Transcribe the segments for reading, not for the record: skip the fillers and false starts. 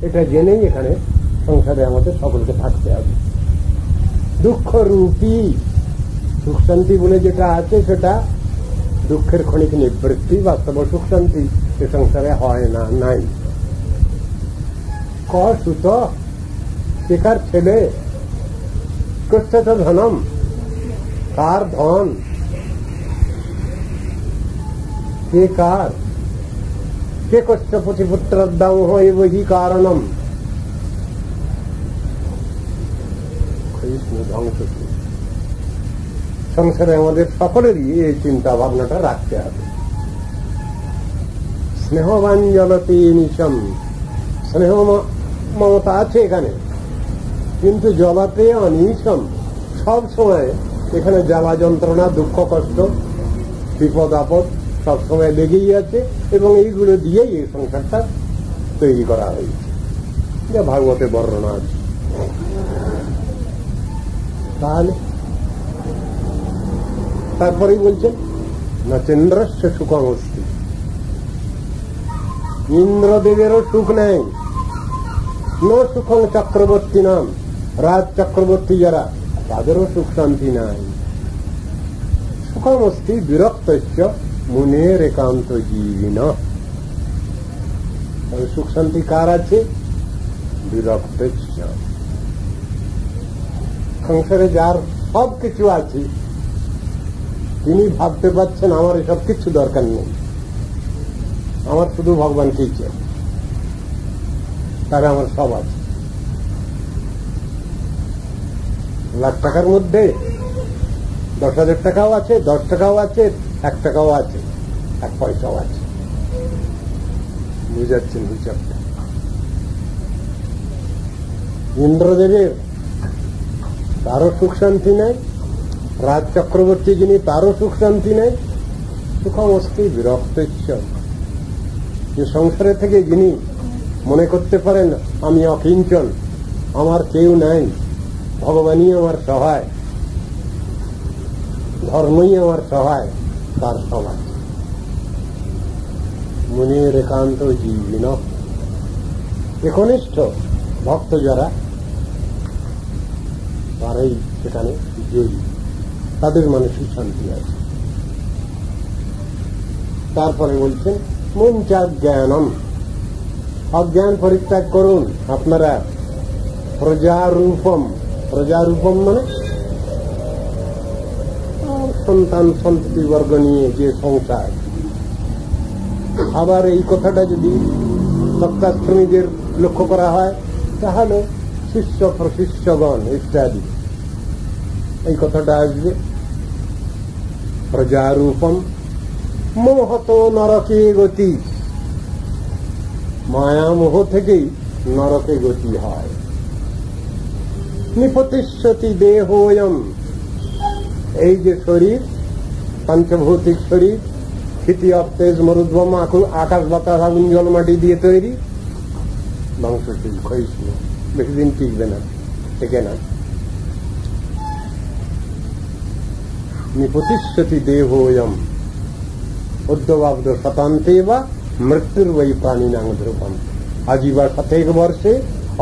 এটা জেনেই এখানে সংসারে আমাদের সকলকে থাকতে হবে। দুঃখ রূপী সুখ শান্তি বলে যেটা আছে সেটা দুঃখের ক্ষণিক নিবৃত্তি, বাস্তব সুখ শান্তি এ সংসারে হয় না, নাই। ক সুত বেকার ছেলে, কচ্ছে তো ধনম, কার ধন, কে কার, কে কচ্ছে পতিপুত্রদাম হয় বহি কারণম। ধ্বংস সংসারে আমাদের সকলেরই এই চিন্তা ভাবনাটা রাখতে হবে। স্নেহবান জলতে নিশম, স্নেহ মমতা আছে এখানে, কিন্তু জলাতে অনিশম, সব সময় এখানে জ্বালা যন্ত্রণা, দুঃখ কষ্ট, বিপদ আপদ সব সময় লেগেই আছে, এবং এইগুলো দিয়েই এই সংসারটা তৈরি করা হয়েছে, যা ভাগবতে বর্ণনা আছে। তাহলে তারপরেই বলছেন না চন্দ্রস্য সুখম অস্তি, ইন্দ্রদেবেরও সুখ নেই। ন সুখম চক্রবর্তী নাম, রাজ চক্রবর্তী যারা, তাদেরও সুখ শান্তি নাই। সুখম অস্তি বিরক্তস্য মুনের একান্ত জীবিন। সুখ শান্তি কার আছে? বিরক্তস্য। সংসারে যার সব কিছু আছে, তিনি ভাবতে পারছেন আমার এসব কিছু দরকার নেই, আমার শুধু ভগবানকেই চাই, তাহলে আমার সব আছে। লাখ টাকার মধ্যে 10,000 টাকাও আছে, 10 টাকাও আছে, 1 টাকাও আছে, 1 পয়সাও আছে। বুঝাচ্ছেন হিসাবটা? ইন্দ্রদেবের তারও সুখ শান্তি নেই, রাজ চক্রবর্তী যিনি তারও সুখ শান্তি নেই। সুখম অস্তি বিরক্ত। যে সংসারে থেকে যিনি মনে করতে পারেন আমি অকিঞ্চন, আমার কেউ নাই, ভগবানই আমার সহায়, ধর্মই আমার সহায়, তার সহায়। মুনির একান্ত জীবিন, একনিষ্ঠ ভক্ত যারা, তারাই সেখানে জয়ী, তাদের মানসিক শান্তি আছে। তারপরে বলছেন মুঞ্চাজ্ঞানম, অজ্ঞান পরিত্যাগ করুন আপনারা। প্রজারূপম, প্রজারূপম মানে সন্তান সন্ততি বর্গ নিয়ে যে সংসার। আবার এই কথাটা যদি সপ্তাশ্রমীদের লক্ষ্য করা হয় তাহলে শিষ্য প্রশিষ্যগণ ইত্যাদি এই কথাটা আসবে। প্রজারূপম মোহত নরকে গতি, মায়ামোহ থেকেই নরকে গতি হয়। নিপতিষ্যতি দেহোয়ম, এই যে শরীর, পঞ্চভৌতিক শরীর, ক্ষিতি অপ্তেজ মরুদ্ভম আকাশ বাতাস আগুন জল মাটি দিয়ে তৈরি, ধ্বংসশীল, ক্ষয়িষ্ণু, বেশি দিন টিকবে না, টেকে না। নিপতিষ্যতি দেহোয়ম উদ্যবাব্দ শতান্তে বা মৃত্যুর বৈ প্রাণীনাং ধ্রুবম। আজীবা 1 বর্ষে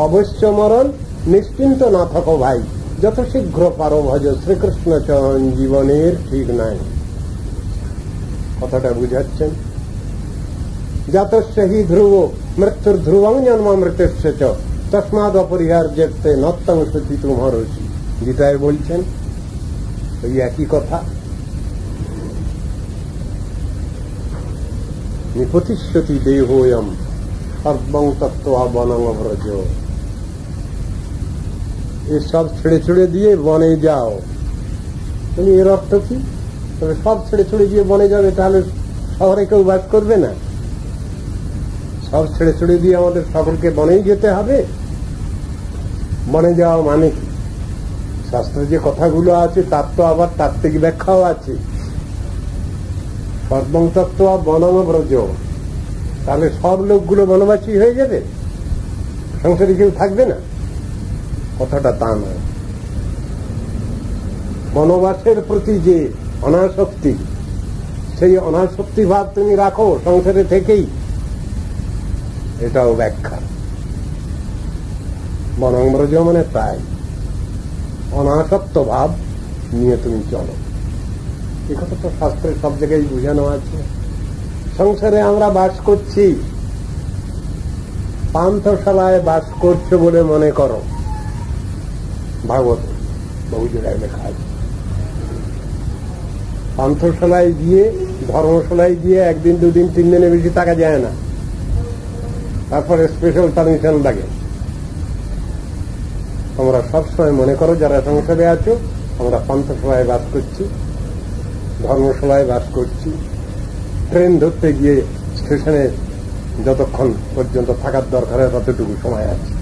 অবশ্য মরণ, নিশ্চিন্ত না থাকো ভাই, যত শীঘ্র পারো ভজ শ্রীকৃষ্ণ চরণ, জীবনের ঠিক নাই। কথাটা বুঝাচ্ছেন? জাতস্য হি ধ্রুব মৃত্যুর ধ্রুবং জন্ম মৃত্যুস্য চ তস্মাদ অপরিহার্যতে নত্তম সতী তুমহরসি। গীতায় বলছেন ওই একই কথা। নিপতিষ্যতি দেহোয়ম সর্বং তত্ত্বা বনং ব্রজ। এসব ছেড়ে ছেড়ে দিয়ে বনে যাও। তুমি এর অর্থ কি? তবে সব ছেড়ে ছেড়ে দিয়ে বনে যাবে, তাহলে শহরে কেউ বাস করবে না। সব ছেড়ে ছেড়ে দিয়ে আমাদের সকলকে বনেই যেতে হবে। বনে যাওয়া মানে কি? শাস্ত্রে যে কথাগুলো আছে তার তো আবার তাত্ত্বিক ব্যাখ্যাও আছে। সর্বং তত্ত্বা বনং ব্রজ, তাহলে সব লোকগুলো বনবাসী হয়ে যাবে, সংসারে কেউ থাকবে না? কথাটা তা নয়। বনবাসের প্রতি যে অনাসক্তি, সেই অনাসক্তি ভাব তুমি রাখো সংসারে থেকেই, এটাও ব্যাখ্যা। বনংব্রজ মানে তাই, অনাসক্ত ভাব নিয়ে তুমি চলো। এ কথা তো শাস্ত্রের সব জায়গায় বোঝানো আছে। সংসারে আমরা বাস করছি, পান্থশালায় বাস করছো বলে মনে করো, ভাগবত বহু জায়গায় লেখা আছে। পান্থশালায় গিয়ে, ধর্মশালায় গিয়ে একদিন দুদিন তিন দিনে বেশি থাকা যায় না, তারপরে স্পেশাল পারমিশন লাগে। তোমরা সবসময় মনে করো যারা সংসারে আছো, আমরা পান্থশালায় বাস করছি, ধর্মশালায় বাস করছি। ট্রেন ধরতে গিয়ে স্টেশনে যতক্ষণ পর্যন্ত থাকার দরকার হয় ততটুকু সময় আছে।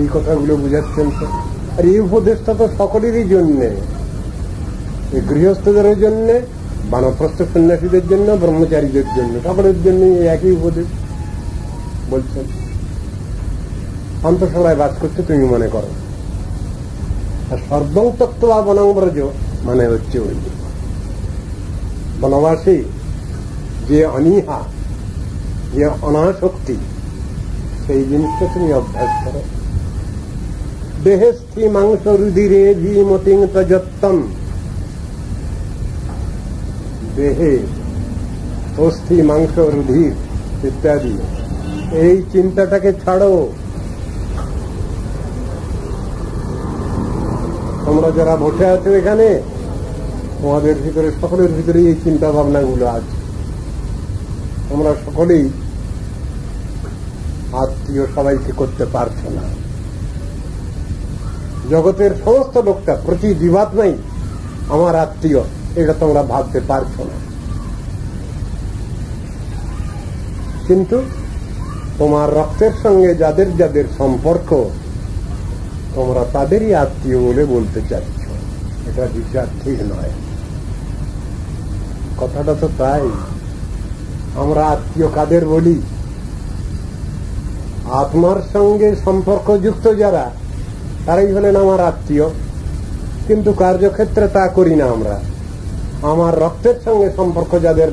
এই কথাগুলো বুঝাচ্ছেন তো। আর এই উপদেশটা তো সকলেরই জন্যে, গৃহস্থদের জন্য, বানপ্রস্থ সন্ন্যাসীদের জন্য, ব্রহ্মচারীদের জন্য, সকলের জন্য একই উপদেশ বলছেন। পান্থশালায় বাস করছে তুমি মনে করো। আর সর্বং তক্ত্বা বনংব্রজ মানে হচ্ছে ওই বনবাসী যে অনীহা, যে অনাসক্তি, সেই জিনিসটা তুমি অভ্যাস করো। দেহস্থি মাংস রুধিরে ভীমতিং তজত্তম, দেহে অস্থি মাংস রুধির ইত্যাদি এই চিন্তাটাকে ছাড়ো। তোমরা যারা বসে আছো এখানে, তোমাদের ভিতরে, সকলের ভিতরে এই চিন্তা ভাবনাগুলো আছে। তোমরা সকলেই আত্মীয় সবাইকে করতে পারছো না। জগতের সমস্ত লোকটা প্রতি জীবাত্মাই আমার আত্মীয়, এটা তোমরা ভাবতে পারছো না। কিন্তু তোমার রক্তের সঙ্গে যাদের যাদের সম্পর্ক, তোমরা তাদেরই আত্মীয় বলে বলতে চাচ্ছ, এটা বিচার ঠিক নয়। কথাটা তো তাই। আমরা আত্মীয় কাদের বলি? আত্মার সঙ্গে সম্পর্কযুক্ত যারা, তারাই হলেন আমার আত্মীয়। কিন্তু কার্যক্ষেত্রে তা করি না আমরা। আমার রক্তের সঙ্গে সম্পর্ক যাদের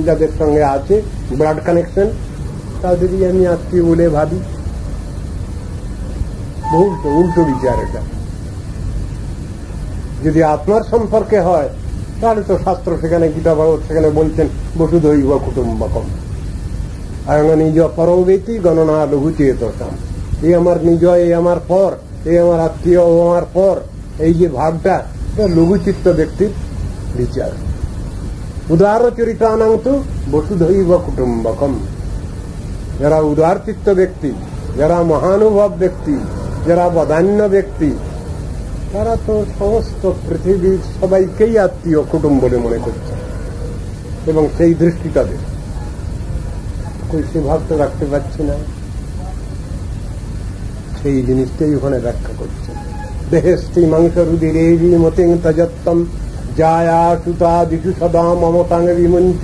যাদের সঙ্গে আছে, ব্লাড কানেকশন, তাদেরই আমি আত্মীয় বলে ভাবি। উল্টো বিচার এটা। যদি আত্মার সম্পর্কে হয় তাহলে তো শাস্ত্র সেখানে, গীতা ভাগবত সেখানে বলছেন বসুধৈব কুটুম্বকম আয়ং নিজ পরবেতি গণনা লঘু চেতসাম। এই আমার নিজ, এই আমার পর, এই আমার আত্মীয়, ও আমার পর, এই যে ভাবটা, লঘুচিত্ত ব্যক্তির বিচার। উদার চরিতানান্তু বসুধৈব কুটুম্বকম। যারা উদার চিত্ত ব্যক্তি, যারা মহানুভব ব্যক্তি, যারা বদান্য ব্যক্তি, তারা তো সমস্ত পৃথিবীর সবাইকেই আত্মীয়, কুটুম্ব বলে মনে করছে, এবং সেই দৃষ্টি তাদের। সে ভাব তো রাখতে পারছি না। সেই জিনিসটাই ওখানে ব্যাখ্যা করছে। দেহস্থি মাংস রুধিরে মতিং তজত্তম জায়া সুতা দিশু সদা মমতাং বিমঞ্চ।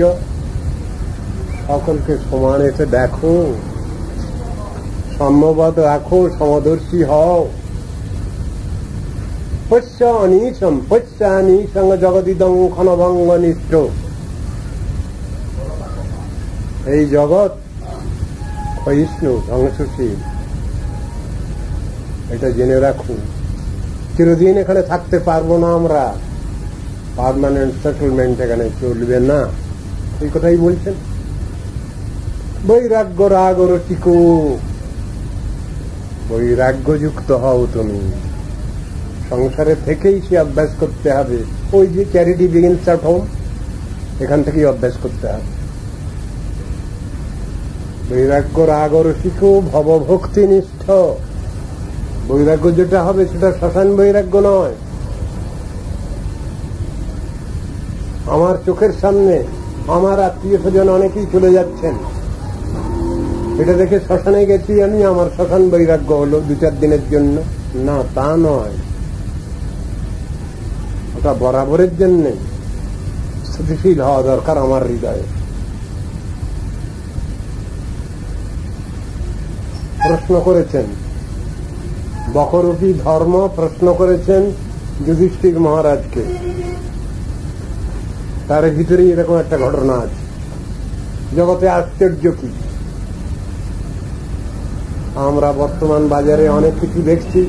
সকলকে সমান এসে দেখো, সাম্যবাদ রাখো, সমদর্শী হও। পশ্য অনিশম পশ্যানিসং জগদিদং ক্ষণভঙ্গ নিষ্ঠ। এই জগৎ ক্ষয়িষ্ণু, ধ্বংসশীল, এটা জেনে রাখুন। চিরদিন এখানে থাকতে পারবো না আমরা, পার্মানেন্ট সেটেলমেন্ট এখানে চলবে না, এই কথাই বলছেন। বৈরাগ্য রাগ রসিকো, বৈরাগ্যযুক্ত হও তুমি। সংসারে থেকেই সে অভ্যাস করতে হবে। ওই যে চ্যারিটি বিগিনস অ্যাট হোম, এখান থেকেই অভ্যাস করতে হবে। বৈরাগ্য রাগ রসিকো ভবভক্তি নিষ্ঠ। বৈরাগ্য যেটা হবে সেটা শ্মশান বৈরাগ্য নয়। আমার চোখের সামনে আমার আত্মীয় স্বজন অনেকেই চলে যাচ্ছেন, এটা দেখে শ্মশানে গেছি আমি, আমার শ্মশান বৈরাগ্য হলো 2-4 দিনের জন্য। না, তা নয়। ওটা বরাবরের জন্য স্থিতিশীল হওয়া দরকার আমার হৃদয়ে। প্রশ্ন করেছেন বকরূপী ধর্ম, প্রশ্ন করেছেন যুধিষ্ঠির মহারাজকে। তার ভিতরে এরকম একটা ঘটনা আছে। জগতে আশ্চর্য কি? আমরা বর্তমান বাজারে অনেক কিছু দেখছি,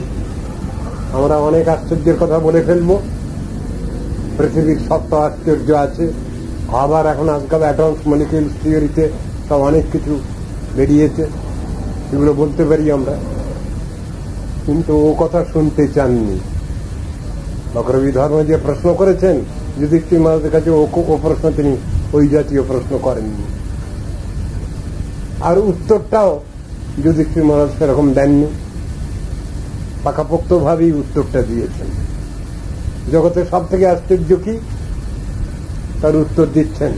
আমরা অনেক আশ্চর্যের কথা বলে ফেলবো। পৃথিবীর সপ্ত আশ্চর্য আছে, আবার এখন আজকাল অ্যাটমস মলিকিউলস থিওরিতে সব অনেক কিছু বেরিয়েছে, এগুলো বলতে পারি আমরা। কিন্তু ও কথা শুনতে চাননি। বকরবি ধর্ম যে প্রশ্ন করেছেন যুধিষ্ঠির মহারাজের কাছে, ও প্রশ্ন তিনি ওই জাতীয় প্রশ্ন করেননি। আর উত্তরটাও যুধিষ্ঠির মহারাজ সেরকম দেননি, পাকাপোক্ত ভাবেই উত্তরটা দিয়েছেন। জগতের সব থেকে আশ্চর্য কি, তার উত্তর দিচ্ছেন,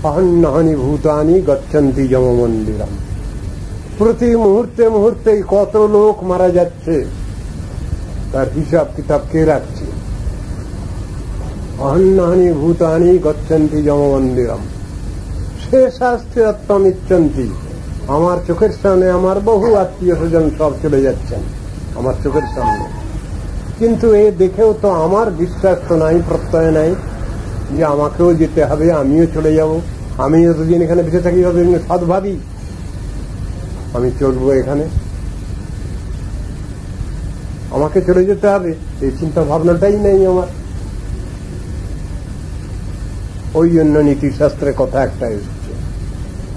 অহন্যহানি ভূতানি গচ্ছন্তি যম মন্দিরম। প্রতি মুহূর্তে মুহূর্তে কত লোক মারা যাচ্ছে, তার হিসাব কিতাব কে রাখছে? অহন্যহানি ভূতানি গচ্ছন্তি যম মন্দিরম শেষাস্ত্রত্বম ইচ্ছন্তি। আমার চোখের সামনে আমার বহু আত্মীয় স্বজন সব চলে যাচ্ছেন আমার চোখের সামনে, কিন্তু এ দেখেও তো আমার বিশ্বাস তো নাই, প্রত্যয় নাই যে আমাকেও যেতে হবে, আমিও চলে যাব। আমি যতদিন এখানে বেঁচে থাকি ততদিন সদ্ভাবি আমি চলবো, এখানে আমাকে চলে যেতে হবে, এই চিন্তা ভাবনাটাই নেই আমার। ওই জন্য নীতিশাস্ত্রের কথা একটা এসছে,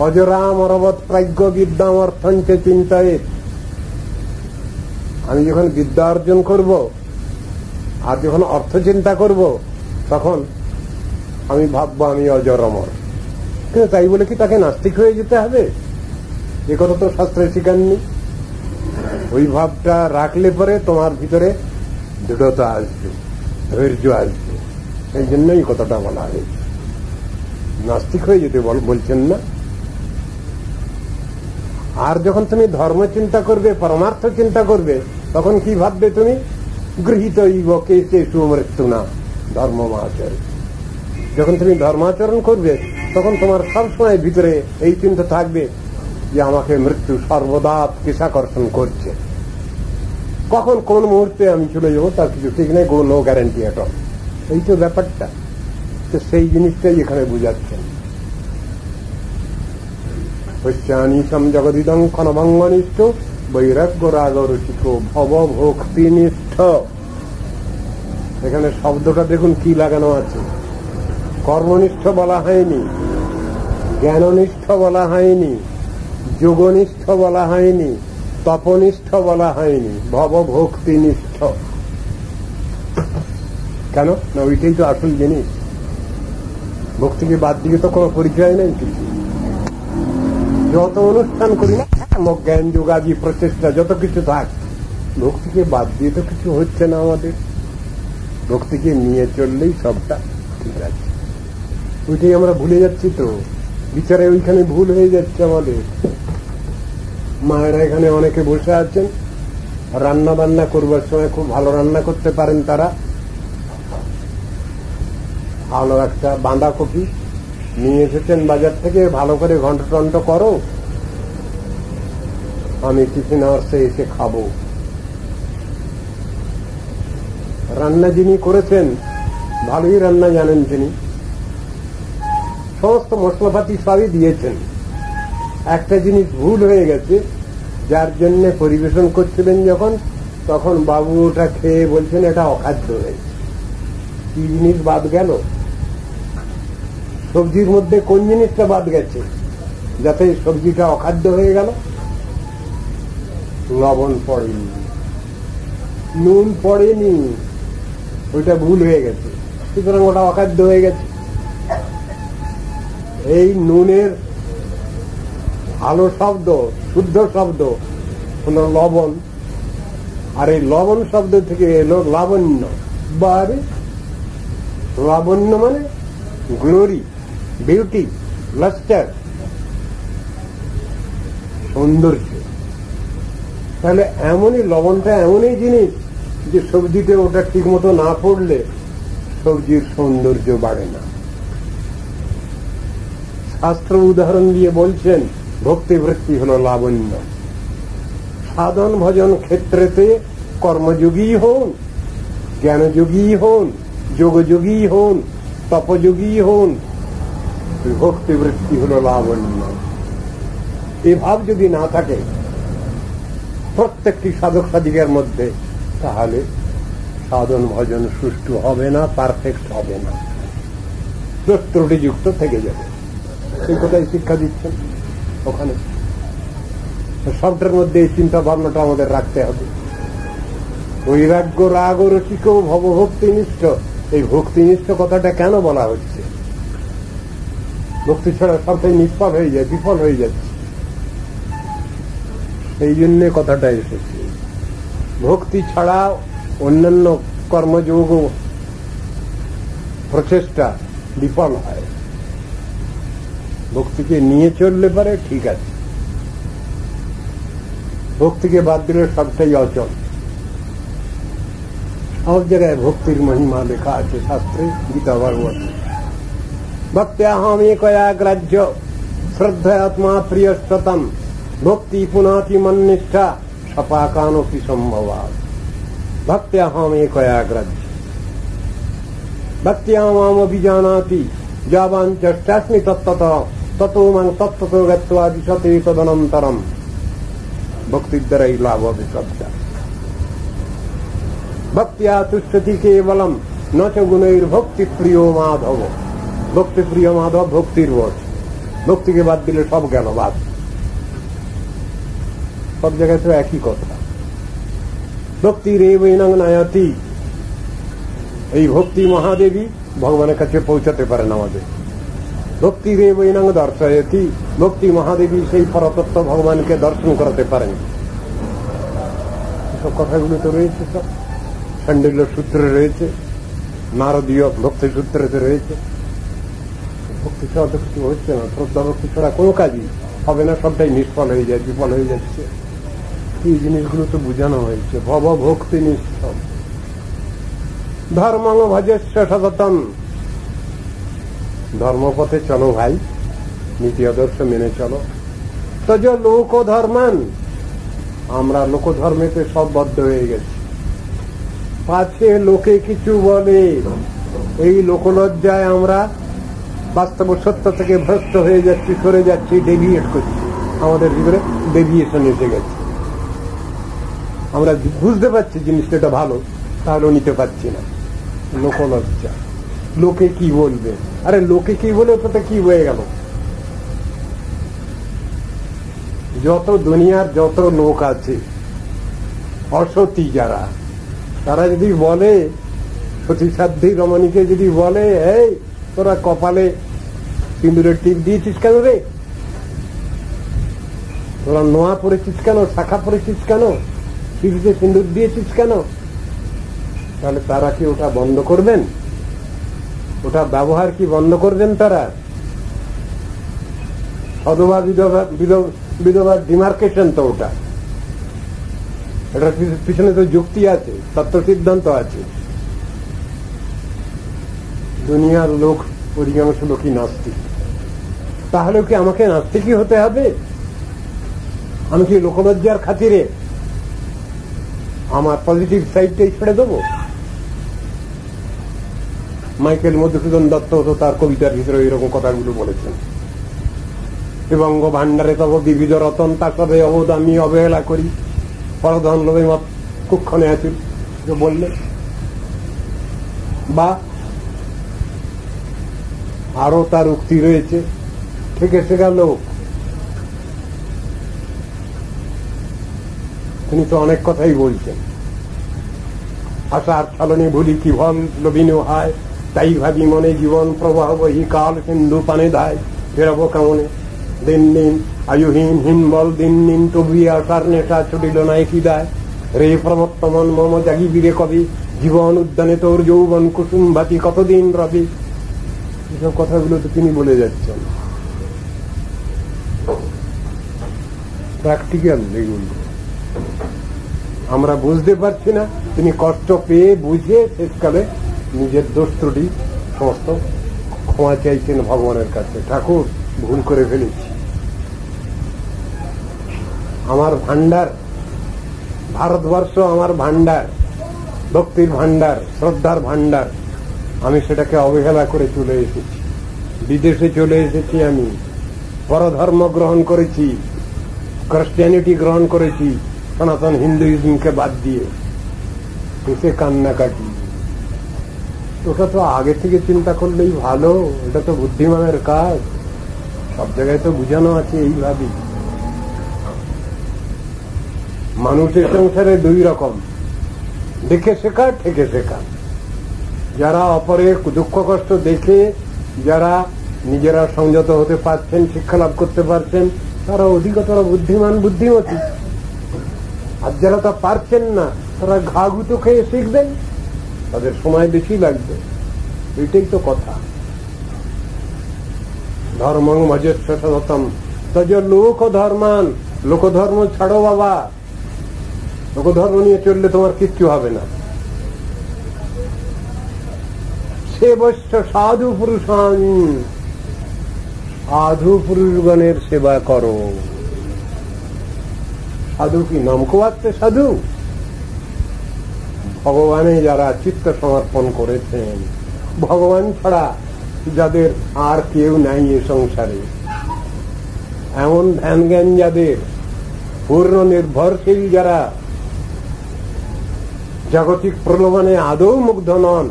অজরাম অরবৎ প্রাজ্ঞ বিদ্যাম অর্থঞ্চ চিন্তায়। আমি যখন বিদ্যা অর্জন করব আর যখন অর্থ চিন্তা করব, তখন আমি ভাববো আমি অজর অমর। কিন্তু তাই বলে কি তাকে নাস্তিক হয়ে যেতে হবে? এ কথা তো শাস্ত্রে শিখাননি। ওই ভাবটা রাখলে পরে তোমার ভিতরে দৃঢ়তা আসবে, ধৈর্য আসবে। সেই জন্যই কথাটা বলা হয়েছে, নাস্তিক হয়ে যেতে বলছেন না। আর যখন তুমি ধর্ম চিন্তা করবে, পরমার্থ চিন্তা করবে, তখন কি ভাববে তুমি? গৃহীত ইব কেশু মৃত্যু না ধর্মমাচরণ। যখন তুমি ধর্মাচরণ করবে, তখন তোমার সবসময় ভিতরে এই চিন্তা থাকবে যে আমাকে মৃত্যু সর্বদা কেশাকর্ষণ করছে, কখন কোন মুহূর্তে আমি চলে যাবো তার কিছু ঠিক নেই, নো গ্যারান্টি এট অল। এই তো ব্যাপারটা, তো সেই জিনিসটাই এখানে বুঝাচ্ছেন। পশ্চানিশম জগদিদং ক্ষণভঙ্গনিষ্ঠ বৈরাগ্য রাগ রচিত ভব ভক্তিনিষ্ঠ। এখানে শব্দটা দেখুন কি লাগানো আছে, কর্মনিষ্ঠ বলা হয়নি, জ্ঞাননিষ্ঠ বলা হয়নি, যোগনিষ্ঠ বলা হয়নি, তপনিষ্ঠ বলা হয়নি, ভব ভক্তিনিষ্ঠ। কেন না? ওইটাই তো আসল জিনিস। ভক্তিকে বাদ দিয়ে তো কোনো পরিচয় নেই কিছু। যত অনুষ্ঠান করি না, জ্ঞান যোগাদি প্রচেষ্টা যত কিছু থাক, ভক্তিকে বাদ দিয়ে তো কিছু হচ্ছে না আমাদের। ভক্তিকে নিয়ে চললেই সবটা ঠিক আছে। ওইটাই আমরা ভুলে যাচ্ছি, তো বিচারে ওইখানে ভুল হয়ে যাচ্ছে আমাদের। মায়েরা এখানে অনেকে বসে আছেন, রান্না বান্না করবার সময় খুব ভালো রান্না করতে পারেন তারা। ভালো একটা বাঁধাকপি নিয়ে এসেছেন বাজার থেকে, ভালো করে ঘন্ট টন্ট করো, আমি টিফিন আওয়ার্সে এসে খাবো। রান্না যিনি করেছেন ভালোই রান্না জানেন তিনি, সমস্ত মশলাপাতি সবই দিয়েছেন। একটা জিনিস ভুল হয়ে গেছে, যার জন্য পরিবেশন করছিলেন যখন, তখন বাবু ওটা খেয়ে বলছেন এটা অখাদ্য হয়েছে। কি জিনিস বাদ গেল? সবজির মধ্যে কোন জিনিসটা বাদ গেছে যাতে সবজিটা অখাদ্য হয়ে গেল? লবণ পড়েনি, নুন পড়েনি, ওইটা ভুল হয়ে গেছে, সুতরাং ওটা অখাদ্য হয়ে গেছে। এই নুনের ভালো শব্দ, শুদ্ধ শব্দ হল লবণ, আর এই লবণ শব্দ থেকে এলো লাবণ্য। বারে লাবণ্য মানে গ্লোরি, বিউটি, লাস্টার, সৌন্দর্য। তাহলে এমনই লবণটা এমনই জিনিস যে সবজিতে ওটা ঠিক মতো না পড়লে সবজির সৌন্দর্য বাড়ে না। শাস্ত্র উদাহরণ দিয়ে বলছেন ভক্তিবৃত্তি হল লাবণ্য। সাধন ভজন ক্ষেত্রেতে কর্মযোগী হন, জ্ঞানযোগী হন, যোগযোগী হন, তপযোগী হন, ভক্তিবৃত্তি হল লাবণ্য। এ ভাব যদি না থাকে প্রত্যেকটি সাধক সাধিকার মধ্যে, তাহলে সাধন ভজন সুষ্ঠু হবে না, পারফেক্ট হবে না, দোষ ত্রুটিযুক্ত থেকে যাবে। সেই কথাই শিক্ষা দিচ্ছেন ওখানে। সবটার মধ্যে এই চিন্তা ভাবনাটা আমাদের রাখতে হবে। বৈরাগ্য রাগ রসিক ভবভক্তিনিষ্ঠ, এই ভক্তিনিষ্ঠ কথাটা কেন বলা হচ্ছে? ভক্তি ছাড়া সবটাই নিষ্ফল হয়ে যায়, বিফল হয়ে যাচ্ছে, এই জন্য কথাটা এসেছে। ভক্তি ছাড়া অন্যান্য কর্মযোগ প্রচেষ্টা বিফল হয়। ভক্তিকে নিয়ে চললে পারে ঠিক আছে, ভক্তিকে বাদ দিলে সবটাই অচল। সব জায়গায় ভক্তির মহিমা লেখা আছে শাস্ত্রে, গীতা ভাগবতে। ভক্ত্যাহম একয়াগ্রাহ্য শ্রদ্ধয়াত্মা প্রিয়স্ততম ভক্তি পুনাতি মন্নিষ্ঠা সপাকানোপি সম্ভবাৎ। ভক্ত্যাহম একয়াগ্রাহ্য ভক্ত্যা মাম অভিজানাতি যাবান চাস্মি তত্ত্বতঃ ততো মাং তত্ত্বতো গত্বা দিশতে তদনন্তরম। ভক্তির দ্বারাই লাভ হবে সবটা। ভক্তিয়া তুষ্ঠতি কেবলম ন চ গুণৈর ভক্তি প্রিয় মাধব। ভক্তি প্রিয় মাধব ভক্তির বশ। ভক্তিকে বাদ দিলে সব গেল বাদ। সব জায়গায় তো একই কথা। ভক্তি রেবৈনং নায়তি, এই ভক্তি মহাদেবী ভগবানের কাছে পৌঁছাতে পারেন আমাদের। ভক্তি রেবৈনং দর্শয়তি, ভক্তি মহাদেবী সেই পরতত্ত্ব ভগবানকে দর্শন করাতে পারেন। এসব কথাগুলো তো রয়েছে, সব শাণ্ডিল্য সূত্রে রয়েছে, নারদীয় ভক্তি সূত্রেতে রয়েছে। ভক্তি ছাড়া তো কিছু হচ্ছে না, শ্রদ্ধা ভক্তি ছাড়া কোনো কাজই হবে না, সবটাই নিষ্ফল হয়ে যায়, বিফল হয়ে যাচ্ছে। এই জিনিসগুলো তো বোঝানো হয়েছে। ভব ভক্তি নিষ্ঠ ধর্মং ভজস্য সততম। ধর্মপথে চলো ভাই, নীতি আদর্শ মেনে চলো। তজ লোক ধর্মান, আমরা লোকধর্মেতে সব বদ্ধ হয়ে গেছি। পাছে লোকে কিছু বলে, এই লোকলজ্জায় আমরা বাস্তব সত্য থেকে ভ্রষ্ট হয়ে যাচ্ছি, সরে যাচ্ছি, ডেভিয়েট করছি। আমাদের জীবনে ডেভিয়েশন এসে গেছে। আমরা বুঝতে পারছি জিনিসটা ভালো, তাহলেও নিতে পারছি না। লোকলজ্জা, লোকে কি বলবে। আরে লোকে কি বলে ওটা কি হয়ে গেল? যত দুনিয়ার যত লোক আছে অসতী যারা, তারা যদি বলে, সতী সাধ্বী রমণীকে যদি বলে, এই তোরা কপালে সিঁদুরের টিপ দিয়েছিস কেন রে, তোরা নোয়া পড়েছিস কেন, শাখা পড়েছিস কেন, সিঁড়িতে সিঁদুর দিয়েছিস কেন, তাহলে তারা কি ওটা বন্ধ করবেন? ওটা ব্যবহার কি বন্ধ করবেন তারা? সধবা বিধবার ডিমার্কেশন তো ওটা, এটার পিছনে তো যুক্তি আছে, তত্ত্ব সিদ্ধান্ত আছে। দুনিয়ার লোক অধিকাংশ লোকই নাস্তিক। তাহলে কি আমাকে নাস্তিকই হতে হবে? আমি কি লোকলজ্জার খাতিরে আমার পজিটিভ সাইডটাই ছেড়ে দেবো? মাইকেল মধুসূদন দত্ত তো তার কবিতার ভিতরে এইরকম কথাগুলো বলেছেন। এবং ভান্ডারে তব বিবিধ রতন, তার সাথে অবোধ আমি অবহেলা করি, পরধন লোভে মত কুক্ষণে আছি বললে। বা আরো তার উক্তি রয়েছে, থেকে শেখা লোক। তিনি তো অনেক কথাই বলছেন। আশার ছলনে ভুলি কি ভল লবিন হায়, তাই ভাবি মনে জীবন প্রবাহ বহি কাল সিন্ধু পানে ধায়। ফেরাবো কেমনে দিন দিন আয়ুহীন হিনবল দিন দিন, তবু আশার নেশা ছুটিল না কি দায়। রে প্রমত্তমন মম জাগি বিরে কবি, জীবন উদ্যানে তোর যৌবন কুসুম ভাতি কতদিন রবি। এসব কথাগুলো তো তিনি বলে যাচ্ছেন। প্র্যাকটিক্যাল এগুলো আমরা বুঝতে পারছি না। তিনি কষ্ট পেয়ে বুঝে শেষকালে নিজের দোষ ত্রুটি সমস্ত ক্ষমা চাইছেন ভগবানের কাছে। ঠাকুর, ভুল করে ফেলেছি, আমার ভান্ডার ভারতবর্ষ, আমার ভান্ডার, ভক্তির ভান্ডার, শ্রদ্ধার ভান্ডার, আমি সেটাকে অবহেলা করে চলে এসেছি। বিদেশে চলে এসেছি, আমি পরধর্ম গ্রহণ করেছি, ক্রিশ্চিয়ানিটি গ্রহণ করেছি, সনাতন হিন্দুইজমকে বাদ দিয়ে এসে কান্নাকাটি, ওটা তো আগে থেকে চিন্তা করলেই ভালো, এটা তো বুদ্ধিমানের কাজ, সব জায়গায় তো বুঝানো আছে এইভাবেই। মানুষের সংসারে দুই রকম, দেখে শেখা, ঠেকে শেখা। যারা অপরের দুঃখ কষ্ট দেখে যারা নিজেরা সংযত হতে পারছেন, শিক্ষা লাভ করতে পারছেন, তারা অধিকতর বুদ্ধিমান, বুদ্ধিমতী। আর যারা তা পারছেন না, তারা ঘা গুঁতো খেয়ে শিখবেন, তাদের সময় বেশি লাগবে। এটাই তো কথা। ধর্মং ভজস্ব সততম তজ লোক ধর্মান। লোকধর্ম ছাড়ো বাবা, লোকধর্ম নিয়ে চললে তোমার কিচ্ছু হবে না। সেবস্য সাধু পুরুষান, সাধু পুরুষগণের সেবা করো। সাধু কি নাম কোয়াচ্ছে সাধু? ভগবানে যারা চিত্ত সমর্পণ করেছেন, ভগবান ছাড়া যাদের আর কেউ নাই এ সংসারে, এমন ধ্যান জ্ঞান যাদের, পূর্ণ নির্ভরশীল যারা, জাগতিক প্রলোভনে আদৌ মুগ্ধ নন,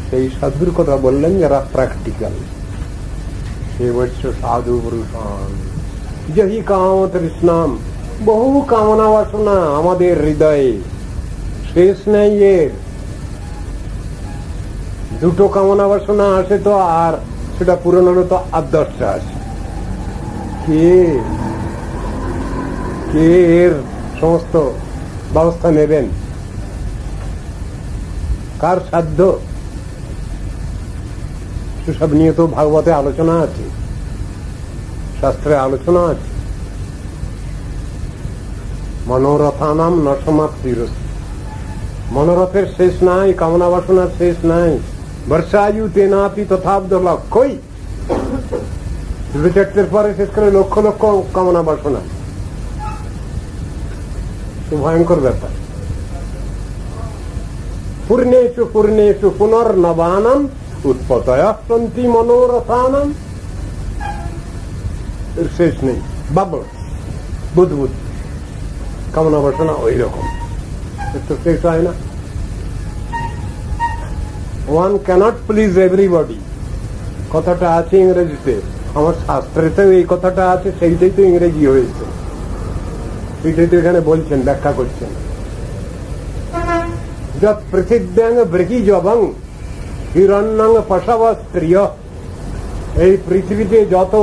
সেই সাধুর কথা বললেন যারা প্র্যাকটিক্যাল। সে বৎস সাধু পুরুষান যহি কাম তৃষ্ণাম। বহু কামনা বাসনা আমাদের হৃদয়ে, শেষ নেই এর। দুটো কামনা বাসনা আসে তো, আর সেটা পূরণ হলো তো আর 10টা আসে। কে এর সমস্ত ব্যবস্থা নেবেন? কার সাধ্য? সেসব নিয়ে তো ভাগবতে আলোচনা আছে, শাস্ত্রে আলোচনা আছে। মনোরথানাম ন সমাপ্তির, মনোরথের শেষ নাই, কামনা বাসনার শেষ নাই। বর্ষায়ু তেনাপি তথাব্দলক, কই 2-4 পরে শেষ করে লক্ষ লক্ষ কামনা বাসনা, ভয়ঙ্কর ব্যাপার। পূর্ণেষু পূর্ণেষু পুনর্নবানাম উৎপতয়ঃ সন্তি মনোরথানাম। এর শেষ নেই। বাবল বুধবুধ কামনা বাসনা ওই রকম, তো শেষ হয় না। ওয়ান ক্যানট প্লিজ এভরিবডি, কথাটা আছে ইংরেজিতে। আমার শাস্ত্রেতেও এই কথাটা আছে, সেইটাই তো ইংরেজি হয়েছে, সেইটাই তো এখানে বলছেন, ব্যাখ্যা করছেন। যৎ পৃথিব্যাং বৃহিজবং হিরণ্যং পশব স্ত্রিয়। এই পৃথিবীতে যত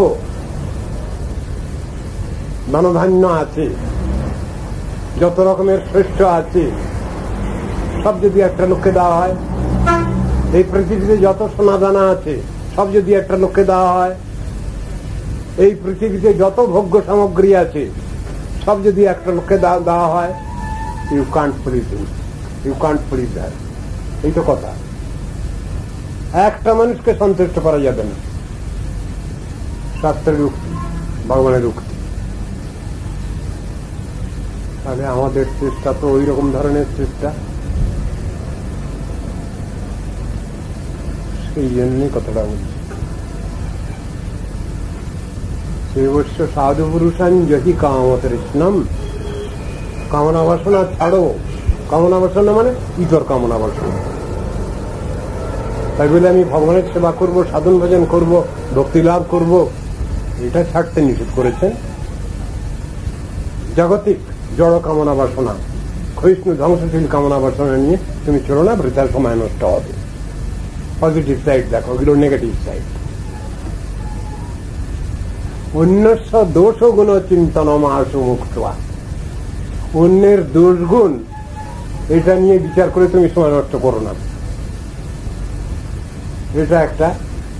ধনধান্য আছে, যত রকমের শ্রেষ্ঠ আছে, সব যদি একটা লোককে দেওয়া হয়, এই পৃথিবীতে যত সোনাদানা আছে সব যদি একটা লোককে দেওয়া হয়, এই পৃথিবীতে যত ভোগ্য সামগ্রী আছে সব যদি একটা লোককে দেওয়া হয়, you can't please him, you can't please that. এই তো কথা। একটা মানুষকে সন্তুষ্ট করা যাবে না, শাস্ত্রের উক্তি, ভগবানের উক্তি। তাহলে আমাদের চেষ্টা তো ওই রকম ধরনের চেষ্টা, সেই জন্যই কথাটা বলছি। সে অবশ্য সাধু পুরুষান যহি কামতৃষ্ণম। কামনা বাসনা ছাড়ো। কামনা বাসনা মানে ইতর কামনা বাসনা। তাই বলে আমি ভগবানের সেবা করব, সাধন ভজন করব, ভক্তি লাভ করব, এটা ছাড়তে নিষেধ করেছেন। জাগতিক জড় কামনা বাসনা, ক্ষয়িষ্ণু ধ্বংসশীল কামনা বাসনা নিয়ে তুমি চলো না, বৃথার সময় নষ্ট হবে। পজিটিভ সাইড দেখো, ওগুলো নেগেটিভ সাইড। অন্যস্য দোষ গুণ চিন্তনম আশু মুক্ত। অন্যের দোষগুণ এটা নিয়ে বিচার করে তুমি সময় নষ্ট করো না। এটা একটা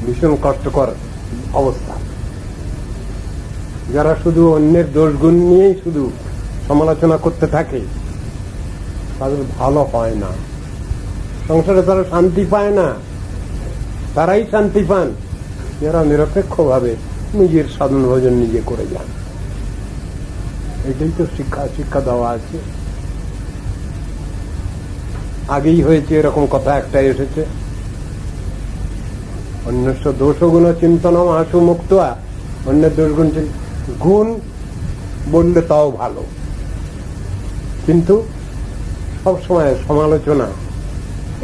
ভীষণ কষ্টকর অবস্থা। যারা শুধু অন্যের দোষগুণ নিয়েই শুধু সমালোচনা করতে থাকে, তাদের ভালো হয় না, সংসারে তারা শান্তি পায় না। তারাই শান্তি পান যারা নিরপেক্ষ ভাবে নিজের সাধন ভজন নিজে করে যান। এটাই তো শিক্ষা দেওয়া আছে। আগেই হয়েছে এরকম কথা একটা এসেছে, অন্যস্য দোষ গুণ চিন্তনম আশু মুক্ত। অন্যের দোষ গুণ বললে তাও ভালো, কিন্তু সবসময় সমালোচনা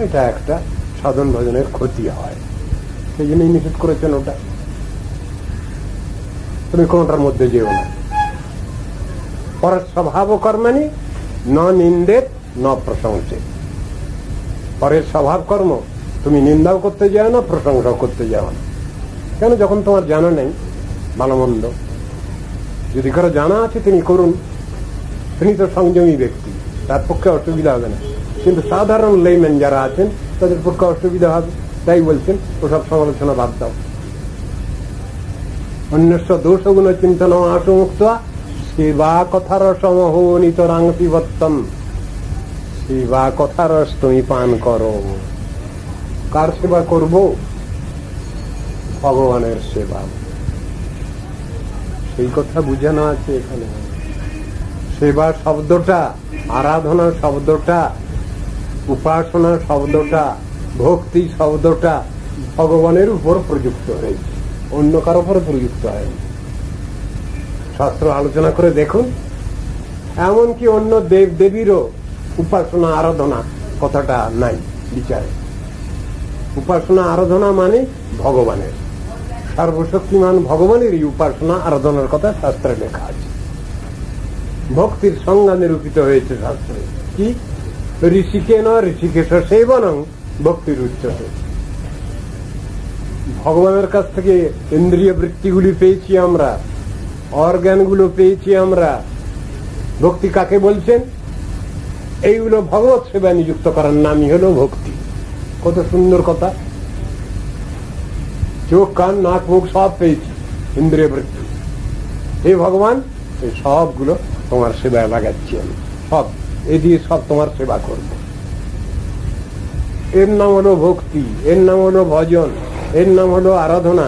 এটা একটা সাধন ভজনের ক্ষতি হয়, সেই জন্যই নিষেধ করেছেন ওটা। তুমি কোনটার মধ্যে যেও না। পরের স্বভাব কর্মানি ন নিন্দেত ন প্রশংসে। পরের স্বভাব কর্ম তুমি নিন্দাও করতে যাও না, প্রশংসাও করতে যাও না। কেন? যখন তোমার জানা নেই ভালো মন্দ। যদি কারো জানা আছে তিনি করুন, তিনি তো সংযমী ব্যক্তি, তার পক্ষে অসুবিধা হবে না। কিন্তু সাধারণ লেম্যান যারা আছেন তাদের পক্ষে অসুবিধা হবে, তাই বলছেন ওসব সমালোচনা বাদ দাও। অন্যস্য দোষগুণ চিন্তন আসমুক্ত সেবা কথার সমহনিতরাং পিবত্তম। সেবা কথার রস তুমি পান করো। কার সেবা করব? ভগবানের সেবা। সেই কথা বুঝানো আছে এখানে। সেবা শব্দটা, আরাধনা শব্দটা, উপাসনা শব্দটা, ভক্তি শব্দটা ভগবানের উপর প্রযুক্ত হয়েছে, অন্য কারো উপর প্রযুক্ত হয়নি। শাস্ত্র আলোচনা করে দেখুন, এমনকি অন্য দেব দেবীরও উপাসনা আরাধনা কথাটা নাই বিচারে। উপাসনা আরাধনা মানে ভগবানের, সর্বশক্তিমান ভগবানেরই উপাসনা আরাধনার কথা শাস্ত্রে লেখা আছে। ভক্তির সংজ্ঞা নিরূপিত হয়েছে শাস্ত্রে, কি? ঋষিকে ন ঋষিকেশ সেবনং ভক্তির উচ্চতে। ভগবানের কাছ থেকে ইন্দ্রিয় বৃত্তিগুলি পেয়েছি আমরা, অর্গানগুলো পেয়েছি আমরা। ভক্তি কাকে বলছেন? এইগুলো ভগবত সেবায় নিযুক্ত করার নামই হলো ভক্তি। কত সুন্দর কথা! চোখ, কান, নাক, মুখ সব পেয়েছি, ইন্দ্রিয় বৃত্তি। হে ভগবান, এই সবগুলো তোমার সেবায় লাগাচ্ছি আমি, সব এ দিয়ে সব তোমার সেবা করব। এর নাম হলো ভক্তি, এর নাম হলো ভজন, এর নাম হলো আরাধনা,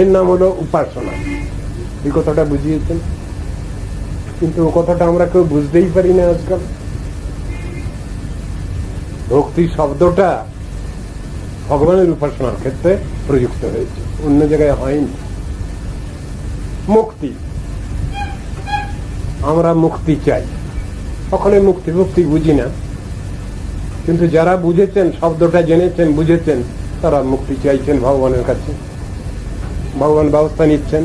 এর নাম হলো উপাসনা। এই কথাটা বুঝিয়েছেন, কিন্তু ও কথাটা আমরা কেউ বুঝতেই পারি না আজকাল। ভক্তি শব্দটা ভগবানের উপাসনার ক্ষেত্রে প্রযুক্ত হয়েছে, অন্য জায়গায় হয়নি। মুক্তি, আমরা মুক্তি চাই, সকলে মুক্তি মুক্তি বুঝি না, কিন্তু যারা বুঝেছেন, শব্দটা জেনেছেন, বুঝেছেন, তারা মুক্তি চাইছেন ভগবানের কাছে, ভগবান ব্যবস্থা নিচ্ছেন।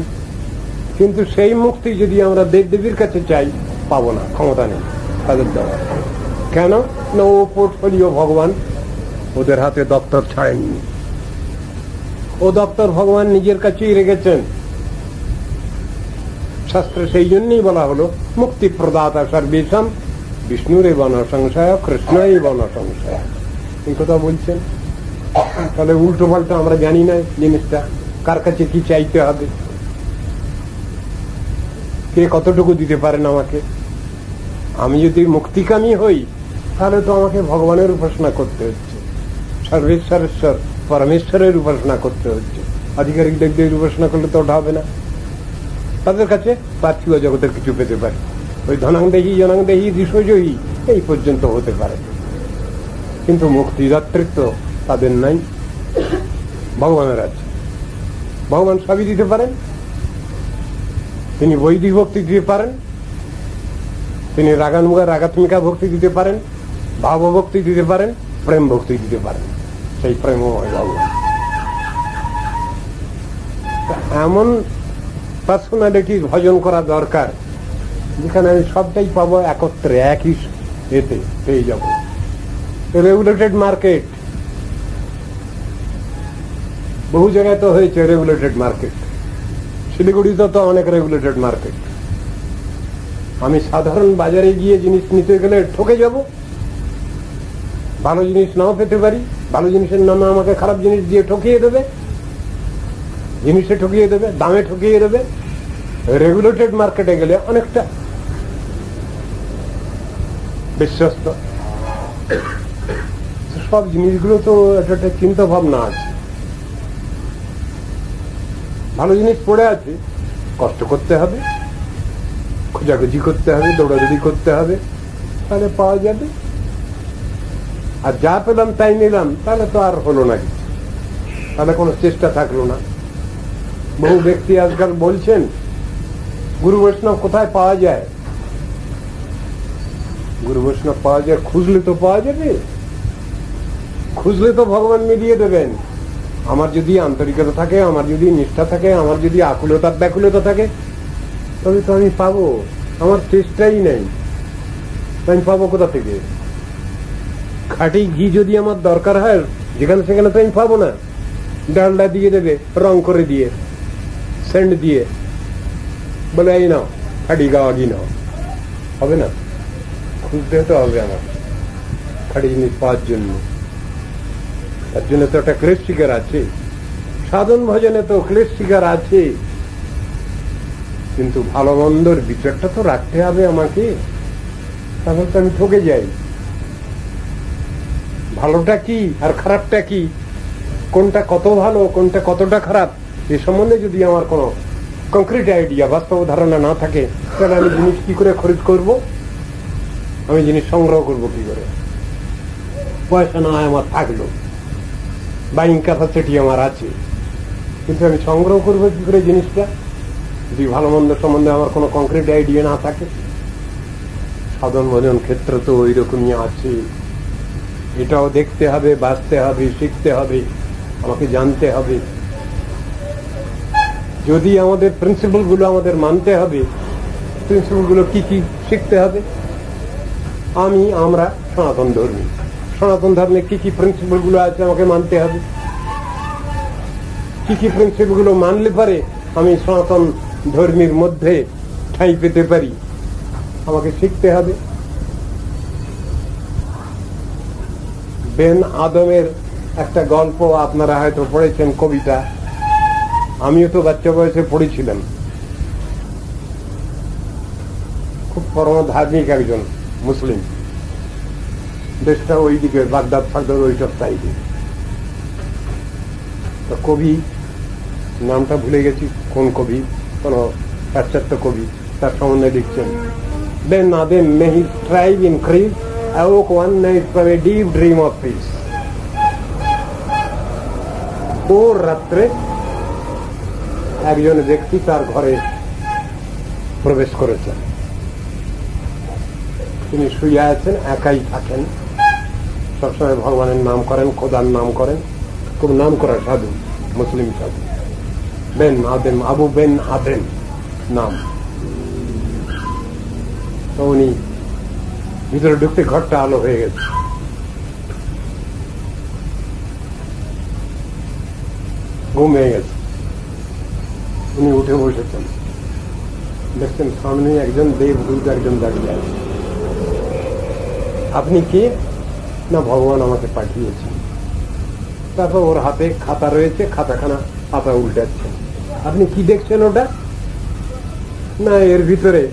কিন্তু সেই মুক্তি যদি আমরা দেব দেবীর কাছে চাই, পাবো না, ক্ষমতা নেই তাদের দেওয়ার। কেন না ও পোর্টফোলিও ভগবান ওদের হাতে দপ্তর ছাড়েননি, ও দপ্তর ভগবান নিজের কাছেই রেখেছেন। শাস্ত্রে সেই জন্যই বলা হলো মুক্তি প্রদাতা সর্বেশাম বিষ্ণুরে বন সংশয় কৃষ্ণই বন সংশয়। এই কথা বলছেন। তাহলে উল্টো পাল্টা আমরা জানি না জিনিসটা, কার কাছে কি চাইতে হবে, কে কতটুকু দিতে পারেন আমাকে। আমি যদি মুক্তিকামী হই তাহলে তো আমাকে ভগবানের উপাসনা করতে হচ্ছে, সর্বেশ্বরেশ্বর পরমেশ্বরের উপাসনা করতে হচ্ছে। আধিকারিক দেবদেবীর উপাসনা করলে তো ওটা হবে না। তাদের কাছে পার্থিব জগতের কিছু পেতে পারে, ওই ধনাংদেহী জনাংদেহী দিশজয়ী এই পর্যন্ত হতে পারে, কিন্তু মুক্তিদাতৃত্ব তাদের নাই, ভগবানের আছে। ভগবান সবই দিতে পারেন। তিনি বৈদিক ভক্তি দিতে পারেন, তিনি রাগানুগা রাগাত্মিকা ভক্তি দিতে পারেন, ভাবভক্তি দিতে পারেন, প্রেম ভক্তি দিতে পারেন। সেই প্রেমময় ভগবান। এমন পার্সোনালিটি ভজন করা দরকার যেখানে আমি সবটাই পাবো একত্রে, একই এতে পেয়ে যাব। রেগুলেটেড মার্কেট, বহু জায়গায় তো হয়েছে রেগুলেটেড মার্কেট। শিলিগুড়িতে তো অনেক রেগুলেটেড মার্কেট। আমি সাধারণ বাজারে গিয়ে জিনিস নিতে গেলে ঠকে যাব, ভালো জিনিস নাও পেতে পারি, ভালো জিনিসের নামে আমাকে খারাপ জিনিস দিয়ে ঠকিয়ে দেবে, জিনিসে ঠকিয়ে দেবে, দামে ঠকিয়ে দেবে। রেগুলেটেড মার্কেটে গেলে অনেকটা বিশ্বস্ত। সব জিনিসগুলো তো একটা চিন্তা ভাবনা আছে। ভালো জিনিস পড়ে আছে, কষ্ট করতে হবে, খোঁজাখুঁজি করতে হবে, দৌড়াদৌড়ি করতে হবে, তাহলে পাওয়া যাবে। আর যা পেলাম তাই নিলাম, তাহলে তো আর হলো না কিছু, তাহলে কোনো চেষ্টা থাকলো না। বহু ব্যক্তি আজকাল বলছেন গুরু বৈষ্ণব কোথায় পাওয়া যায়? গুরু বৈষ্ণব পাওয়া যায়, খুঁজলে তো পাওয়া যাবে, খুঁজলে তো ভগবান মিলিয়ে দেবেন। আমার যদি আন্তরিকতা থাকে, আমার যদি নিষ্ঠা থাকে, আমার যদি আকুলতা ব্যাকুলতা থাকে, তবে তো আমি পাবো। আমার চেষ্টাই নেই, আমি পাবো কোথা থেকে? খাঁটি ঘি যদি আমার দরকার হয় যেখানে সেখানে তো আমি পাবো না। ডালডা দিয়ে দেবে রং করে দিয়ে, সেন্ট দিয়ে, বলে এই নাও খাঁটি গাওয়া ঘি নাও, হবে না। খুঁজতে তো হবে আমার খাঁটি জিনিস পাওয়ার জন্য। তার জন্য তো একটা ক্লেশ শিকার আছে, সাধন ভজনে তো ক্লেশ শিকার আছে, কিন্তু ভালো মন্দর বিচারটা তো রাখতে হবে আমাকে, তাহলে তো আমি ঠকে যাই। ভালোটা কি আর খারাপটা কি, কোনটা কত ভালো কোনটা কতটা খারাপ, এ সম্বন্ধে যদি আমার কোনো কংক্রিট আইডিয়া, বাস্তব ধারণা না থাকে, তাহলে আমি জিনিস কি করে খরিদ করব? আমি জিনিস সংগ্রহ করব কি করে? পয়সা না হয় আমার থাকলো, বাইং ক্যাপাসিটি আমার আছে, কিন্তু আমি সংগ্রহ করবো কি করে জিনিসটা, যদি ভালো মন্দ সম্বন্ধে আমার কোনো কংক্রিট আইডিয়া না থাকে? সাধন ভজন ক্ষেত্র তো ওই রকমই আছে। এটাও দেখতে হবে, বাঁচতে হবে, শিখতে হবে, আমাকে জানতে হবে। যদি আমাদের প্রিন্সিপাল গুলো আমাদের মানতে হবে, প্রিন্সিপাল গুলো কি কি শিখতে হবে? আমরা সনাতন ধর্মী, সনাতন ধর্মে কি কি প্রিন্সিপাল গুলো আছে আমাকে মানতে হবে। কি কি প্রিন্সিপাল গুলো মানলে পারে আমি সনাতন ধর্মীর মধ্যে ঠাঁই পেতে পারি, আমাকে শিখতে হবে। বেন আদমের একটা গল্প আপনারা হয়তো পড়েছেন, কবিতা, আমিও তো বাচ্চা বয়সে পড়েছিলাম। খুব পরম ধার্মিক একজন মুসলিম, দেশটা ওইদিকে বাগদাদ ফাগদাদ ওইসব সাইডে। তো কবি নামটা ভুলে গেছি, কোন কবি, কোন পাশ্চাত্য কবি, তার সম্বন্ধে লিখছেন, Ben Adem may his tribe increase, awoke one night from a deep dream of peace. ওর রাত্রে একজন ব্যক্তি তার ঘরে প্রবেশ করেছেন। তিনি শুয়ে আছেন, একাই থাকেন, সবসময় ভগবানের নাম করেন, খোদার নাম করেন, খুব নাম করা সাধু, মুসলিম সাধু। বেন আদেম, আবু বেন আদেম নাম। তো উনি ভিতরে ঢুকতে ঘরটা আলো হয়ে গেছে, ঘুম হয়ে গেছে। উনি উঠে বসেছেন, দেখছেন সামনে একজন দেবদূত একজন দাঁড়িয়ে আছে। আপনি কে? না, ভগবান আমাকে পাঠিয়েছেন। তারপর ওর হাতে খাতা রয়েছে, খাতাখানা পাতা উল্টাচ্ছেন। আপনি কি দেখছেন ওটা? না, এর ভিতরে